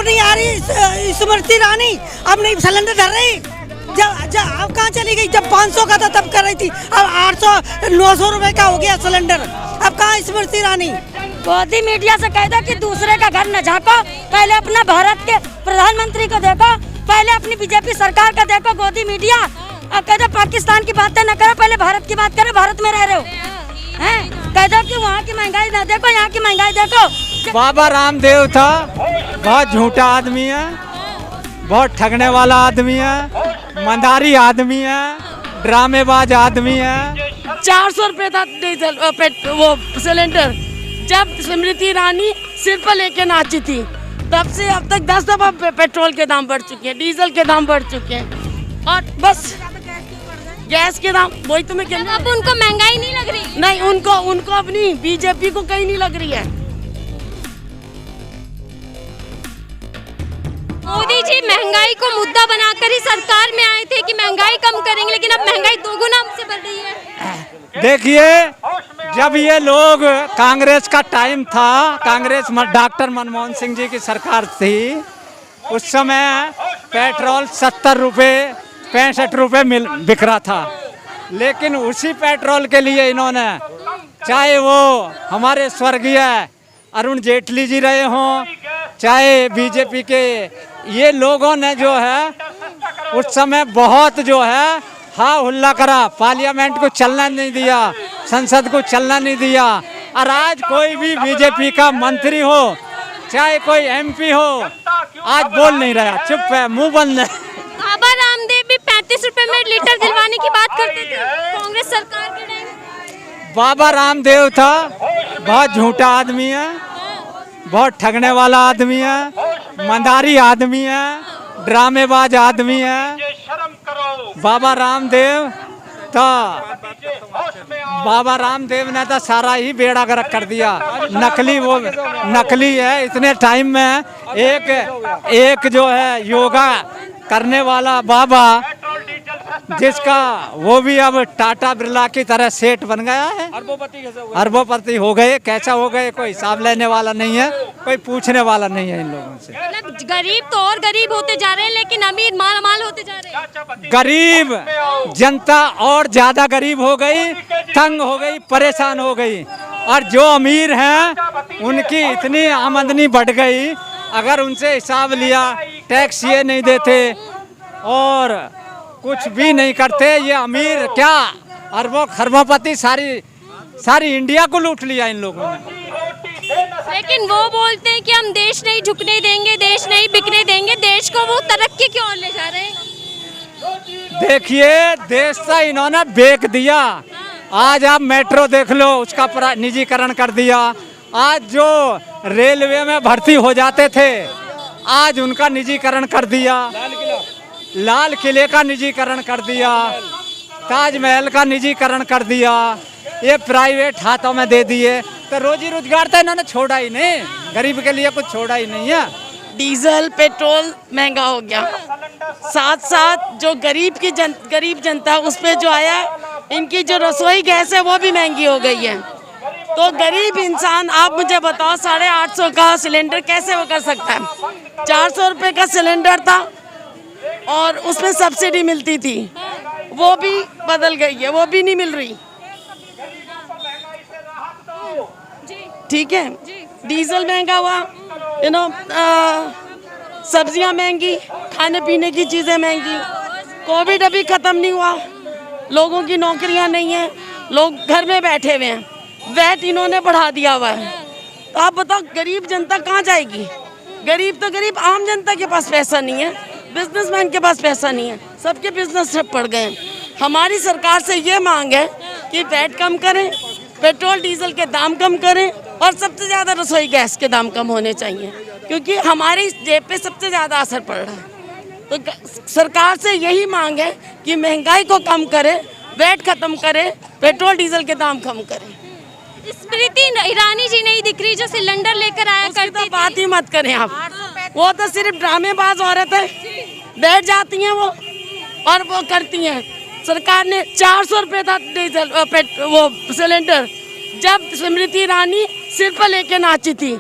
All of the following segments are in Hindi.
अब नहीं आ रही स्मृति ईरानी, अब नहीं सिलेंडर धर रही। जब अब कहाँ चली गई? जब 500 का था तब कर रही थी, अब 800-900 रुपए का हो गया सिलेंडर। अब कहाँ स्मृति ईरानी? मोदी मीडिया से कह दो कि दूसरे का घर न झांको, पहले अपना भारत के प्रधानमंत्री को देखो, पहले अपनी बीजेपी सरकार का देखो। मोदी मीडिया अब कह दो पाकिस्तान की बातें न करो, पहले भारत की बात करो। भारत में रह रहे हो हैं, कह दो कि वहाँ की महंगाई न देखो, यहाँ की महंगाई देखो। बाबा रामदेव था, बहुत झूठा आदमी है, बहुत ठगने वाला आदमी है, मंदारी आदमी है, ड्रामेबाज आदमी है। 400 रुपए था डीजल वो सिलेंडर, जब स्मृति ईरानी सिर पर लेके नाची थी, तब से अब तक 10 दफा पेट्रोल के दाम बढ़ चुके हैं, डीजल के दाम बढ़ चुके हैं, और बस गैस के दाम। वही तुम्हें क्या, अब उनको महंगाई नहीं लग रही? नहीं, उनको अपनी बीजेपी को कहीं नहीं लग रही है। मोदी जी महंगाई को मुद्दा बनाकर ही सरकार में आए थे कि महंगाई कम करेंगे, लेकिन अब महंगाई दोगुना से बढ़ रही है। देखिए, जब ये लोग कांग्रेस का टाइम था, कांग्रेस डॉक्टर मनमोहन सिंह जी की सरकार थी, उस समय पेट्रोल 70 रुपये 65 रुपये बिक रहा था। लेकिन उसी पेट्रोल के लिए इन्होंने, चाहे वो हमारे स्वर्गीय अरुण जेटली जी रहे हों, चाहे बीजेपी के ये लोगों ने जो है उस समय बहुत जो है हा हुल्ला करा, पार्लियामेंट को चलना नहीं दिया, संसद को चलना नहीं दिया। और आज कोई भी बीजेपी का मंत्री हो, चाहे कोई एमपी हो, आज बोल नहीं रहा, चुप है, मुंह बंद है। बाबा रामदेव भी 35 रुपए में लीटर दिलवाने की बात करते थे कांग्रेस सरकार के टाइम। बाबा रामदेव था, बहुत झूठा आदमी है, बहुत ठगने वाला आदमी है, मंदारी आदमी है, ड्रामेबाज आदमी है। बाबा रामदेव बाबा रामदेव ने तो सारा ही बेड़ा गर्क कर दिया। नकली है। इतने टाइम में एक जो है योगा करने वाला बाबा, जिसका वो भी अब टाटा बिरला की तरह सेठ बन गया है, अरबोपति हो गए। कैसा हो गए कोई हिसाब लेने वाला नहीं है, कोई पूछने वाला नहीं है इन लोगों से। मतलब गरीब तो और गरीब होते जा रहे हैं, लेकिन अमीर माल होते जा रहे हैं। गरीब जनता और ज्यादा गरीब हो गई, तंग हो गई, परेशान हो गई। और जो अमीर हैं उनकी इतनी आमदनी बढ़ गई, अगर उनसे हिसाब लिया, टैक्स ये नहीं देते और कुछ भी नहीं करते, ये अमीर क्या अरबों खरबोपति सारी इंडिया को लूट लिया इन लोगों ने। लेकिन वो बोलते हैं कि हम देश नहीं झुकने देंगे, देश नहीं बिकने देंगे, देश को वो तरक्की की ओर ले जा रहे हैं। देखिए, देश तो इन्होंने बेच दिया। आज आप मेट्रो देख लो, उसका निजीकरण कर दिया। आज जो रेलवे में भर्ती हो जाते थे, आज उनका निजीकरण कर दिया। लाल किले का निजीकरण कर दिया, ताजमहल का निजीकरण कर दिया, ये प्राइवेट हाथों में दे दिए। तो रोजी रोजगार तो इन्होंने छोड़ा ही नहीं, गरीब के लिए कुछ छोड़ा ही नहीं है। डीजल पेट्रोल महंगा हो गया, साथ साथ जो गरीब जनता उस पे जो आया, इनकी जो रसोई गैस है वो भी महंगी हो गई है। तो गरीब इंसान, आप मुझे बताओ, 850 का सिलेंडर कैसे वो कर सकता है? 400 रुपये का सिलेंडर था और उसमें सब्सिडी मिलती थी, वो भी बदल गई है, वो भी नहीं मिल रही। ठीक है, डीजल महंगा हुआ, सब्जियां महंगी, खाने पीने की चीज़ें महंगी। कोविड अभी ख़त्म नहीं हुआ, लोगों की नौकरियां नहीं है, लोग घर में बैठे हुए हैं, वैट इन्होंने बढ़ा दिया हुआ है। तो आप बताओ, गरीब जनता कहाँ जाएगी? गरीब तो गरीब, आम जनता के पास पैसा नहीं है, बिजनेसमैन के पास पैसा नहीं है, सबके बिजनेस ठप पड़ गए हैं। हमारी सरकार से ये मांग है कि वैट कम करें, पेट्रोल डीजल के दाम कम करें, और सबसे ज़्यादा रसोई गैस के दाम कम होने चाहिए, क्योंकि हमारी जेब पे सबसे ज़्यादा असर पड़ रहा है। तो सरकार से यही मांग है कि महंगाई को कम करे, वैट खत्म करे, पेट्रोल डीजल के दाम कम करे। स्मृति ईरानी जी नहीं दिख रही जो सिलेंडर लेकर आया करती थी। बात ही मत करें आप, वो तो सिर्फ ड्रामेबाज औरत है, बैठ जाती हैं वो और वो करती हैं। सरकार ने 400 रुपये था डीजल वो सिलेंडर, जब स्मृति ईरानी सिर पर लेके नाची थी,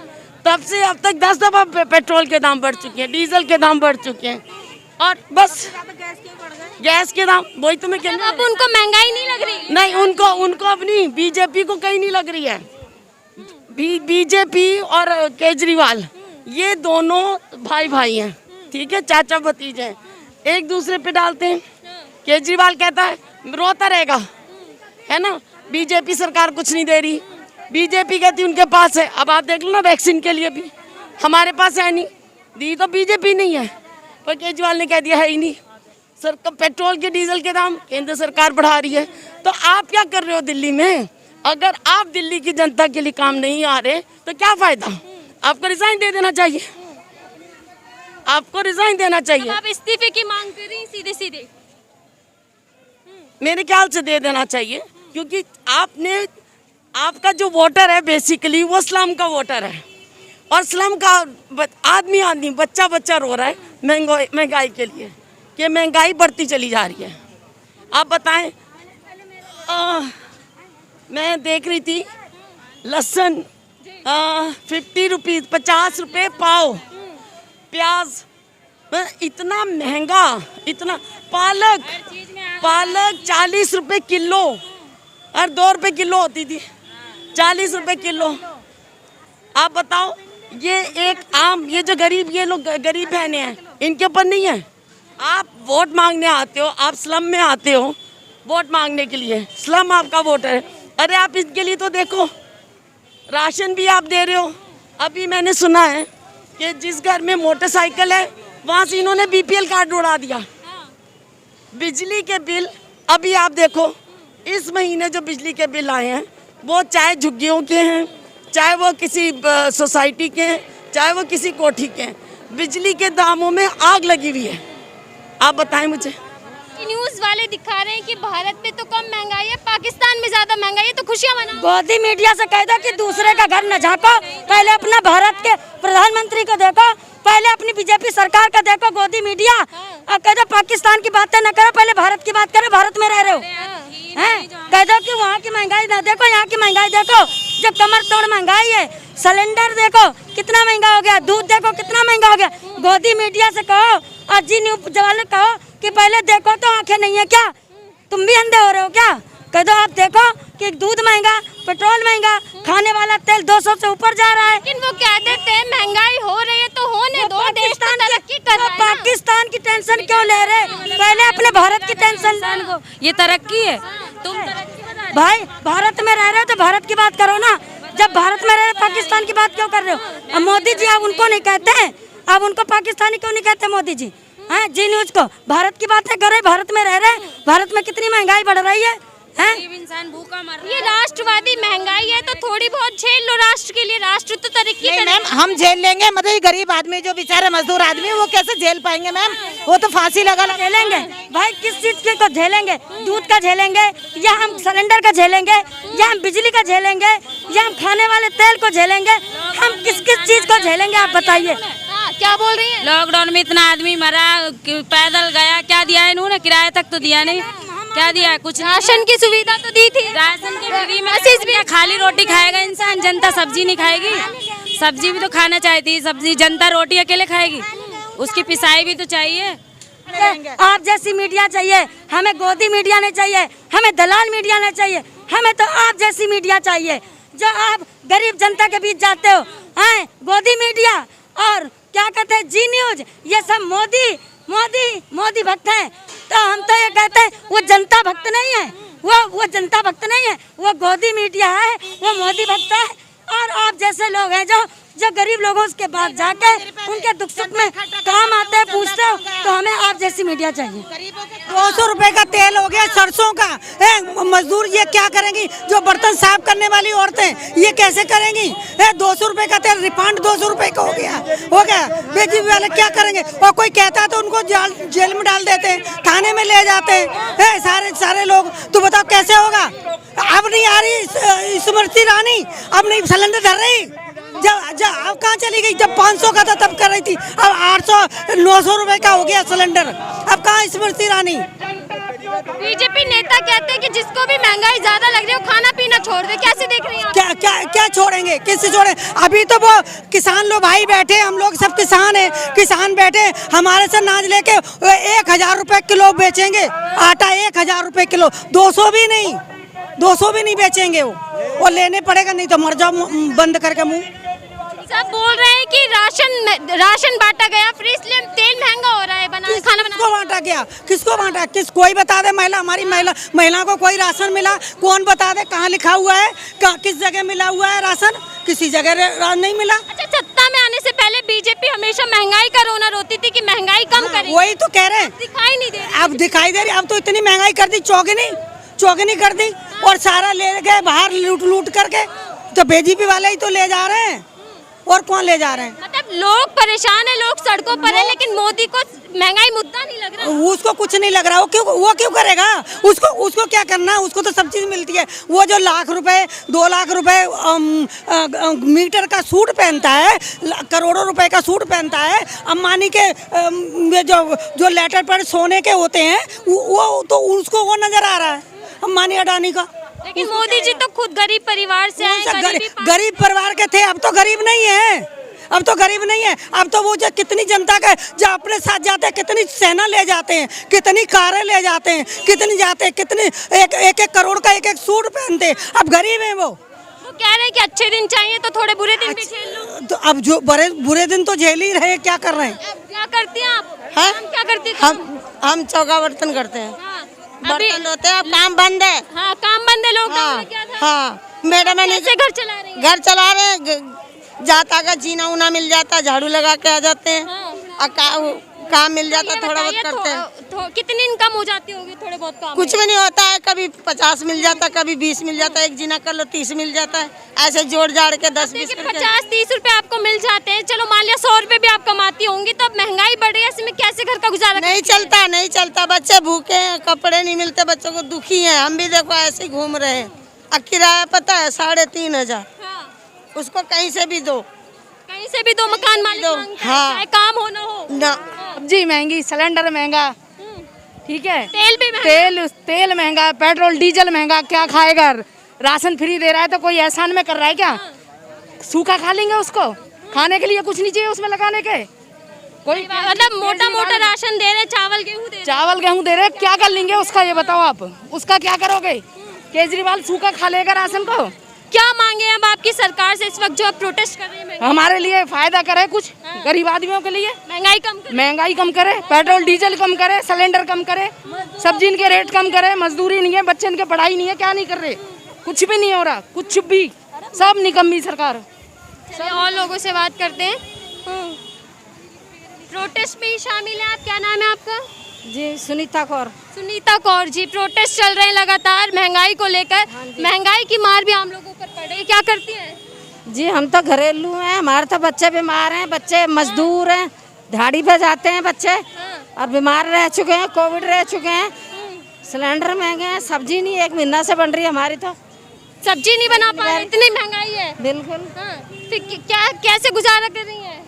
तब से अब तक 10 दफा पेट्रोल के दाम बढ़ चुके हैं, डीजल के दाम बढ़ चुके हैं, और बस गैस के दाम, वही तो मैं कह रही अब उनको महंगाई नहीं लग रही? नहीं, उनको अपनी बीजेपी को कहीं नहीं लग रही है। बीजेपी और केजरीवाल ये दोनों भाई भाई हैं, ठीक है, चाचा भतीजे हैं, एक दूसरे पे डालते हैं। केजरीवाल कहता है रोता रहेगा, है ना, बीजेपी सरकार कुछ नहीं दे रही, बीजेपी कहती उनके पास है। अब आप देख लो ना, वैक्सीन के लिए भी हमारे पास है नहीं, दी तो बीजेपी नहीं है, पर केजरीवाल ने कह दिया है ही नहीं। सर, पेट्रोल के डीजल के दाम केंद्र सरकार बढ़ा रही है, तो आप क्या कर रहे हो दिल्ली में? अगर आप दिल्ली की जनता के लिए काम नहीं आ रहे तो क्या फायदा? आपको रिजाइन दे देना चाहिए, आपको रिजाइन देना चाहिए। आप इस्तीफे की मांग कर रही सीधे सीधे? मेरे ख्याल से दे देना चाहिए, क्योंकि आपका जो वोटर है बेसिकली वो स्लम का वोटर है, और स्लम का आदमी बच्चा रो रहा है महंगाई के लिए, कि महंगाई बढ़ती चली जा रही है। आप बताएं, मैं देख रही थी लहसुन 50 रुपीज़, 50 रुपये पाव, प्याज इतना महंगा, इतना, पालक 40 रुपये किलो, और 2 रुपये किलो होती थी, 40 रुपये किलो। आप बताओ, ये एक आम, ये जो गरीब, ये लोग गरीब बहने हैं, इनके ऊपर नहीं है। आप वोट मांगने आते हो, आप स्लम में आते हो वोट मांगने के लिए, स्लम आपका वोट है। अरे आप इसके लिए तो देखो, राशन भी आप दे रहे हो। अभी मैंने सुना है कि जिस घर में मोटरसाइकिल है वहाँ से इन्होंने बीपीएल कार्ड उड़ा दिया। बिजली के बिल अभी आप देखो, इस महीने जो बिजली के बिल आए हैं वो चाहे झुग्गियों के हैं, चाहे वो किसी सोसाइटी के हैं, चाहे वो किसी कोठी के हैं, बिजली के दामों में आग लगी हुई है। आप बताएं मुझे। न्यूज वाले दिखा रहे हैं कि भारत में तो कम महंगाई है, पाकिस्तान में ज्यादा महंगाई है, तो खुशियां मनाओ। गोदी मीडिया से कह दो कि दूसरे का घर न झाँको, पहले अपना भारत के प्रधानमंत्री को देखो, पहले अपनी बीजेपी सरकार का देखो। गोदी मीडिया और कह दो पाकिस्तान की बातें न करो, पहले भारत की बात करो, भारत में रह रहे हो हैं। कह दो कि वहाँ की महंगाई ना देखो, यहाँ की महंगाई देखो, जो कमर तोड़ महंगाई है। सिलेंडर देखो कितना महंगा हो गया, दूध देखो कितना महंगा हो गया। गोदी मीडिया से कहो और जी न्यूज वाले कहो कि पहले देखो तो आंखें नहीं है क्या? तुम भी अंधे हो रहे हो क्या? कह दो आप देखो कि दूध महंगा, पेट्रोल महंगा, खाने वाला तेल 200 से ऊपर जा रहा है। लेकिन वो क्या कहते हैं, महंगाई हो रही है तो होने दो, देश तो तरक्की कर रहा है। पाकिस्तान की टेंशन क्यों ले रहे? पहले अपने भारत की टेंशन को, ये तरक्की है। तुम तरक्की भाई भारत में रह रहे हो तो भारत की बात करो ना। जब भारत में रह रहे पाकिस्तान की बात क्यों कर रहे हो? अब मोदी जी आप उनको नहीं कहते हैं, आप उनको पाकिस्तानी क्यों नहीं कहते मोदी जी? हैं जी न्यूज को भारत की बातें कर रहे, भारत में रह रहे, भारत में कितनी महंगाई बढ़ रही है, हैं? इंसान भूखा मर रहा है। ये राष्ट्रवादी महंगाई है तो थोड़ी बहुत झेल लो राष्ट्र के लिए, राष्ट्र तो तरक्की नहीं करेगा। मैम, हम झेल लेंगे, मतलब ये गरीब आदमी जो बेचारे मजदूर आदमी है वो कैसे झेल पाएंगे मैम? वो तो फांसी लगा झेलेंगे भाई, किस चीज के को झेलेंगे? दूध का झेलेंगे, या हम सिलेंडर का झेलेंगे, या हम बिजली का झेलेंगे, या हम खाने वाले तेल को झेलेंगे? हम किस किस चीज को झेलेंगे आप बताइए? क्या बोल रही है? लॉकडाउन में इतना आदमी मरा, पैदल गया, क्या दिया है इन्होंने? किराए तक तो दिया नहीं, क्या दिया है? कुछ राशन की सुविधा तो दी थी, राशन के फ्री में भी खाली रोटी खाएगा इंसान, जनता सब्जी नहीं खाएगी। सब्जी भी तो खाना चाहती है, सब्जी जनता रोटी अकेले खाएगी, उसकी पिसाई भी तो चाहिए। आप जैसी मीडिया चाहिए हमें, गोदी मीडिया नहीं चाहिए हमें, दलाल मीडिया नहीं चाहिए हमें, तो आप जैसी मीडिया चाहिए जो आप गरीब जनता के बीच जाते हो। हैं गोदी मीडिया और क्या कहते हैं जी न्यूज, ये सब मोदी भक्त हैं। तो हम तो ये कहते हैं वो जनता भक्त नहीं है, वो जनता भक्त नहीं है, वो गोदी मीडिया है, वो मोदी भक्त है। और आप जैसे लोग हैं जो गरीब लोगों के पास जाके उनके दुख सुख में काम आते हैं, पूछते हो, तो हमें आप जैसी मीडिया चाहिए। 200 रुपए का तेल हो गया सरसों का, मजदूर ये क्या करेंगी? जो बर्तन साफ करने वाली औरतें ये कैसे करेंगी? 200 रुपए का तेल, रिफाइंड 200 रुपए का हो गया। बीजेपी वाले क्या करेंगे? और कोई कहता है तो उनको जेल में डाल देते हैं, थाने में ले जाते हैं सारे लोग। तो बताओ कैसे होगा? अब नहीं आ रही स्मृति ईरानी, अब नहीं सिलेंडर धर रही। जब अब कहाँ चली गई? जब 500 का था तब कर रही थी, अब 800 900 रुपए का हो गया सिलेंडर। अब कहाँ स्मृति ईरानी? बीजेपी नेता कहते हैं कि जिसको भी महंगाई ज्यादा लग रही है वो खाना पीना छोड़ दे, कैसे देख रही हैं आप? क्या क्या क्या छोड़ेंगे, किससे छोड़े? अभी तो वो किसान लोग भाई बैठे, हम लोग सब किसान हैं, किसान बैठे हमारे से नाज लेके 1000 रुपए किलो बेचेंगे आटा, 1000 रुपए किलो, 200 भी नहीं बेचेंगे वो लेने पड़ेगा, नहीं तो मर जाओ बंद करके मुंह। सब बोल रहे हैं कि राशन बांटा गया फ्री, इसलिए तेल महंगा हो रहा है खाना किसको बांटा गया? किसको बांटा? कोई बता दे, हमारी महिला को कोई राशन मिला? कौन बता दे कहाँ लिखा हुआ है, किस जगह मिला हुआ है राशन? किसी जगह नहीं मिला। अच्छा, सत्ता में आने से पहले बीजेपी हमेशा महंगाई का रोना रोती थी कि महंगाई कम करें, वही तो कह रहे हैं, दिखाई नहीं दे रही। अब दिखाई दे रही, अब तो इतनी महंगाई कर दी, चौगनी कर दी, और सारा ले गए बाहर लूट करके। तो बीजेपी वाले ही तो ले जा रहे हैं, और कौन ले जा रहे हैं? मतलब लोग परेशान है, लोग सड़कों पर है, लेकिन मोदी को महंगाई मुद्दा नहीं लग रहा। उसको कुछ नहीं लग रहा, वो क्यों करेगा? उसको क्या करना? उसको तो सब चीज मिलती है। वो जो लाख रुपए 2 लाख रुपए मीटर का सूट पहनता है, करोड़ों रुपए का सूट पहनता है, अंबानी के जो लेटर पर सोने के होते हैं, वो तो उसको वो नजर आ रहा है, अंबानी अडानी का। लेकिन मोदी जी तो खुद गरीब परिवार से आए, गरीब परिवार के थे, अब तो गरीब नहीं है, अब तो वो जो कितनी जनता का जो अपने साथ जाते हैं, कितनी सेना ले जाते हैं, कितनी कारें ले जाते हैं, कितनी एक करोड़ का एक सूट पहनते हैं। अब गरीब है वो कह रहे हैं कि अच्छे दिन चाहिए तो थोड़े बुरे दिन भी झेल लो। तो अब जो बुरे दिन तो झेल ही रहे, क्या कर रहे हैं? क्या करती हैं आप? हम क्या करती हैं? हम चौका बर्तन करते हैं, बर्तन धोते हैं। अब काम बंद है। हाँ, काम बंद है, लॉकडाउन में क्या था? हाँ, मैडम कैसे घर चला रही है? घर चला रहे हैं, जाता का जीना उना मिल जाता, झाड़ू लगा के आ जाते हैं, और काम मिल जाता, थोड़ा बहुत करते हैं। कितनी इनकम हो जाती होगी थोड़े बहुत काम? कुछ भी नहीं होता है, कभी 50 मिल जाता, कभी 20 मिल जाता, एक जीना कर लो 30 मिल जाता है, ऐसे जोड़ जाड़ के 10-20 करके 50-30 रुपए आपको मिल जाते हैं। चलो मान लिया 100 रुपए भी आप कमाती होंगी, तो अब महंगाई बढ़ रही है, इसमें कैसे घर का गुजारा? नहीं चलता, बच्चे भूखे हैं, कपड़े नहीं मिलते, बच्चों को दुखी हैं। हम भी देखो ऐसे ही घूम रहे हैं। किराया पता है 3,500, उसको कहीं से भी दो, मकान मालिक मांगता है, चाहे काम हो ना हो ना। सब्जी महंगी, सिलेंडर महंगा, ठीक है, तेल भी महंगा, तेल महंगा, पेट्रोल डीजल महंगा, क्या खाएगा? राशन फ्री दे रहा है तो कोई एहसान में कर रहा है क्या? सूखा खा लेंगे, उसको खाने के लिए कुछ नहीं चाहिए उसमें लगाने के। कोई मतलब मोटा राशन दे रहे, चावल गेहूं दे रहे, क्या कर लेंगे उसका? ये बताओ आप, उसका क्या करोगे? केजरीवाल सूखा खा लेगा राशन को। क्या मांगे अब आपकी सरकार से इस वक्त जो आप प्रोटेस्ट कर रहे हैं? हमारे लिए फायदा करे कुछ, गरीब आदमियों के लिए महंगाई कम करे, पेट्रोल डीजल कम करे, सिलेंडर कम करे, सब्जी के रेट कम करे, मजदूरी नहीं है, बच्चे के पढ़ाई नहीं है, क्या नहीं कर रहे? कुछ भी नहीं हो रहा, कुछ भी, सब निकम्मी सरकार। और लोगों से बात करते हैं, प्रोटेस्ट में ही शामिल है आप। क्या नाम है आपका? जी सुनीता कौर जी, प्रोटेस्ट चल रहे हैं लगातार महंगाई को लेकर। महंगाई की मार भी आम लोगों पर पड़ रही है, क्या करती हैं? जी हम तो घरेलू हैं, हमारे तो बच्चे बीमार हैं, बच्चे मजदूर हैं, दिहाड़ी पे जाते हैं बच्चे, और बीमार रह चुके हैं, कोविड रह चुके हैं, सिलेंडर महंगे हैं, सब्जी नहीं 1 महीना से बन रही है हमारी, तो सब्जी नहीं बना पा रहे, इतनी महंगाई है। बिल्कुल। फिर क्या कैसे गुजारा कर रही है?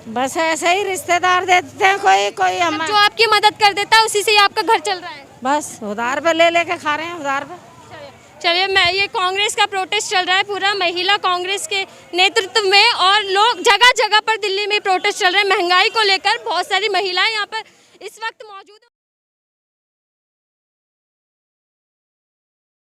बस ऐसे ही रिश्तेदार देते हैं, कोई हम जो आपकी मदद कर देता है उसी से ही आपका घर चल रहा है? बस उधार पे ले के खा रहे हैं, उधार पे। चलिए, ये कांग्रेस का प्रोटेस्ट चल रहा है पूरा, महिला कांग्रेस के नेतृत्व में, और लोग जगह जगह पर दिल्ली में प्रोटेस्ट चल रहे हैं महंगाई को लेकर। बहुत सारी महिलाएं यहाँ पर इस वक्त मौजूद हैं।